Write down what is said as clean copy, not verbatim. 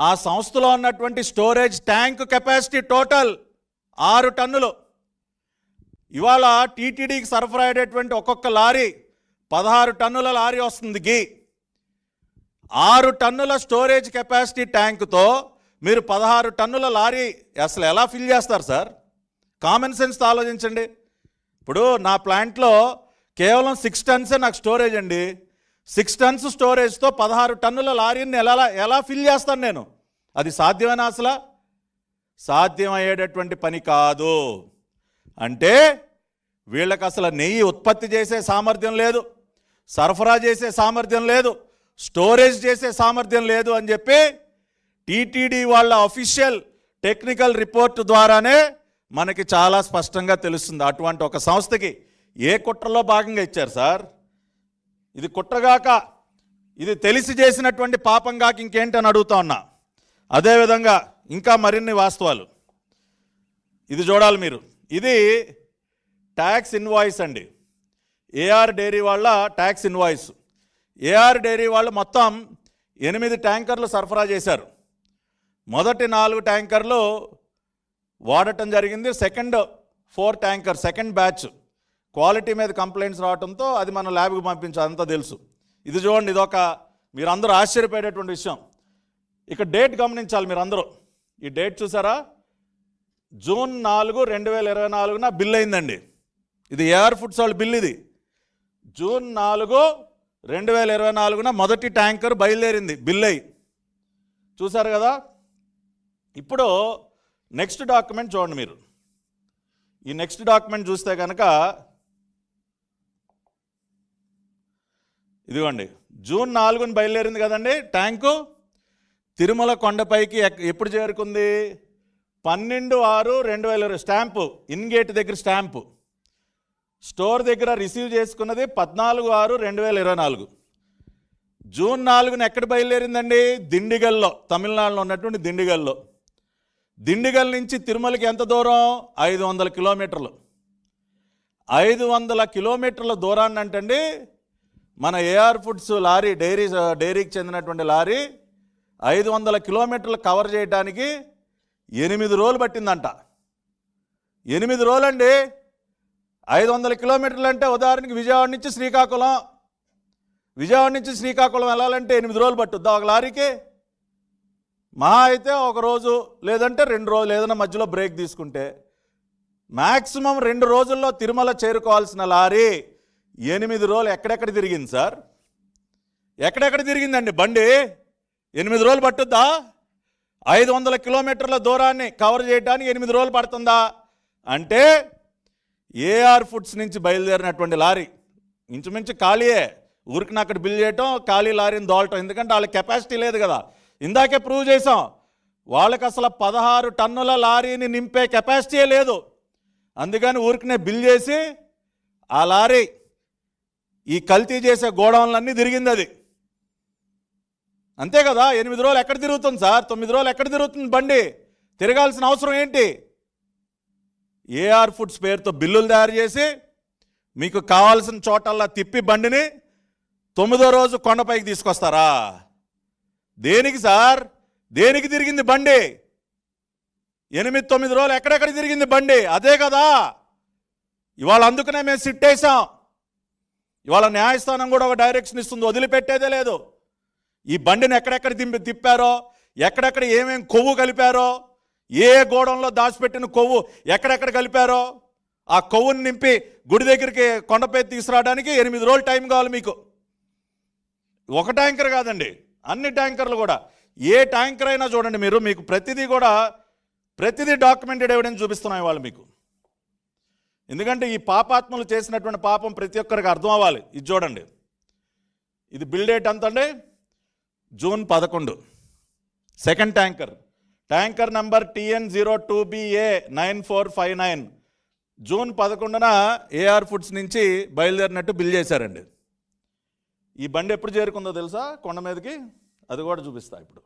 ఆ సంస్థలో ఉన్నటువంటి స్టోరేజ్ ట్యాంక్ కెపాసిటీ టోటల్ 6 టన్నులు. ఇవాళ టీటీడీకి సరఫరా అయ్యేటువంటి ఒక్కొక్క లారీ 16 టన్నుల లారీ వస్తుంది గీ. 6 టన్నుల స్టోరేజ్ కెపాసిటీ ట్యాంకుతో మీరు 16 టన్నుల లారీ అసలు ఎలా ఫిల్ చేస్తారు సార్? కామన్ సెన్స్తో ఆలోచించండి. ఇప్పుడు నా ప్లాంట్లో కేవలం 6 టన్సే నాకు స్టోరేజ్ అండి. 6 టన్స్ స్టోరేజ్తో 16 టన్నుల లారీని ఎలా ఫిల్ చేస్తాను నేను? అది సాధ్యమేనా? అసలు సాధ్యమయ్యేటటువంటి పని కాదు. అంటే వీళ్ళకి అసలు నెయ్యి ఉత్పత్తి చేసే సామర్థ్యం లేదు, సరఫరా చేసే సామర్థ్యం లేదు, స్టోరేజ్ చేసే సామర్థ్యం లేదు అని చెప్పి టీటీడీ వాళ్ళ అఫీషియల్ టెక్నికల్ రిపోర్ట్ ద్వారానే మనకి చాలా స్పష్టంగా తెలుస్తుంది. అటువంటి ఒక సంస్థకి ఏ కుట్రలో భాగంగా ఇచ్చారు సార్? ఇది కుట్రగాక, ఇది తెలిసి చేసినటువంటి పాపం కాక ఇంకేంటని అడుగుతా ఉన్నా. అదేవిధంగా ఇంకా మరిన్ని వాస్తవాలు ఇది చూడాలి మీరు. ఇది ట్యాక్స్ ఇన్వాయిస్ అండి, ఏఆర్ డైరీ వాళ్ళ ట్యాక్స్ ఇన్వాయిస్. ఏఆర్ డైరీ వాళ్ళు మొత్తం 8 ట్యాంకర్లు సరఫరా చేశారు. మొదటి 4 ట్యాంకర్లు వాడటం జరిగింది. Second 4 tanker second batch quality మీద కంప్లైంట్స్ రావడంతో అది మన ల్యాబ్కి పంపించాలి, అంతా తెలుసు. ఇది చూడండి, ఇదొక మీరందరూ ఆశ్చర్యపోయేటటువంటి విషయం. ఇక డేట్ గమనించాలి మీరందరూ. ఈ డేట్ చూసారా? జూన్ 4, 2024 బిల్ అయిందండి. ఇది ఏఆర్ ఫుడ్స్ వాళ్ళ బిల్. ఇది జూన్ 4, 2024 మొదటి ట్యాంకర్ బయలుదేరింది బిల్ అయ్యి. చూసారు కదా? ఇప్పుడు నెక్స్ట్ డాక్యుమెంట్ చూడండి మీరు. ఈ నెక్స్ట్ డాక్యుమెంట్ చూస్తే కనుక ఇదిగోండి, జూన్ 4 బయలుదేరింది కదండి ట్యాంకు. తిరుమల కొండపైకి ఎప్పుడు చేరుకుంది? 12/6/2020 స్టాంపు, ఇన్గేట్ దగ్గర స్టాంపు. స్టోర్ దగ్గర రిసీవ్ చేసుకున్నది 14/6/2024. జూన్ 4 ఎక్కడ బయలుదేరిందండి? దిండిగల్లో, తమిళనాడులో ఉన్నటువంటి దిండిగల్లో. దిండిగల్ నుంచి తిరుమలకి ఎంత దూరం? 500 కిలోమీటర్లు. 500 కిలోమీటర్ల దూరాన్ని అంటండి మన ఏఆర్ ఫుడ్స్ లారీ, డైరీకి చెందినటువంటి లారీ 500 కిలోమీటర్లు కవర్ చేయడానికి 8 రోజులు పట్టిందంట. 8 రోజులండి. 500 కిలోమీటర్లు అంటే ఉదాహరణకి విజయవాడ నుంచి శ్రీకాకుళం వెళ్ళాలంటే 8 రోజులు పట్టుద్దా ఒక లారీకి? మహా అయితే ఒక రోజు లేదంటే 2 రోజులు, ఏదైనా మధ్యలో బ్రేక్ తీసుకుంటే. మ్యాక్సిమం 2 రోజుల్లో తిరుమల చేరుకోవాల్సిన లారీ 8 రోజులు ఎక్కడెక్కడ తిరిగింది సార్? ఎక్కడెక్కడ తిరిగిందండి బండి? 8 రోజులు పట్టుద్దా? 500 కిలోమీటర్ల దూరాన్ని కవర్ చేయడానికి 8 రోజులు పడుతుందా? అంటే ఏఆర్ ఫుడ్స్ నుంచి బయలుదేరినటువంటి లారీ ఇంచుమించు ఖాళీయే. ఊరికి అక్కడ బిల్ చేయటం, ఖాళీ లారీని దోలటం. ఎందుకంటే వాళ్ళకి కెపాసిటీ లేదు కదా. ఇందాకే ప్రూవ్ చేసాం, వాళ్ళకి అసలు 16 టన్నుల లారీని నింపే కెపాసిటీయే లేదు. అందుకని ఊరికినే బిల్ చేసి ఆ లారీ ఈ కల్తీ చేసే గోడౌన్లన్నీ తిరిగింది. అది అంతే కదా. 8 రోజులు ఎక్కడ తిరుగుతుంది సార్? 9 రోజులు ఎక్కడ తిరుగుతుంది బండి? తిరగాల్సిన అవసరం ఏంటి? ఏఆర్ ఫుడ్స్ పేరుతో బిల్లులు తయారు చేసి మీకు కావాల్సిన చోటల్లా తిప్పి బండిని 9వ రోజు కొండపైకి తీసుకొస్తారా? దేనికి సార్? దేనికి తిరిగింది బండి? 8-9 రోజులు ఎక్కడెక్కడ తిరిగింది బండి? అదే కదా. ఇవాళ అందుకనే మేము సిట్టేసాం. ఇవాళ న్యాయస్థానం కూడా ఒక డైరెక్షన్ ఇస్తుంది, వదిలిపెట్టేదే లేదు. ఈ బండిని ఎక్కడెక్కడ తిప్పారో, ఎక్కడెక్కడ ఏమేమి కొవ్వు కలిపారో, ఏ గోడంలో దాచిపెట్టిన కొవ్వు ఎక్కడెక్కడ కలిపారో ఆ కొవ్వుని నింపి గుడి దగ్గరికి కొండపై తీసుకురావడానికి 8 రోజులు టైం కావాలి మీకు. ఒక ట్యాంకర్ కాదండి, అన్ని ట్యాంకర్లు కూడా. ఏ ట్యాంకర్ అయినా చూడండి మీరు, మీకు ప్రతిదీ డాక్యుమెంటెడ్ ఎవిడెన్స్ చూపిస్తున్నాయి వాళ్ళు మీకు. ఎందుకంటే ఈ పాపాత్మలు చేసినటువంటి పాపం ప్రతి ఒక్కరికి అర్థం అవ్వాలి. ఇది చూడండి, ఇది బిల్ డేట్ ఎంత అండి? June 11. Second tanker number TN02BA9459 June 11న ఏఆర్ ఫుడ్స్ నుంచి బయలుదేరినట్టు బిల్ చేశారండి. ఈ బండి ఎప్పుడు చేరుకుందో తెలుసా కొండ మీదకి? అది కూడా చూపిస్తా ఇప్పుడు.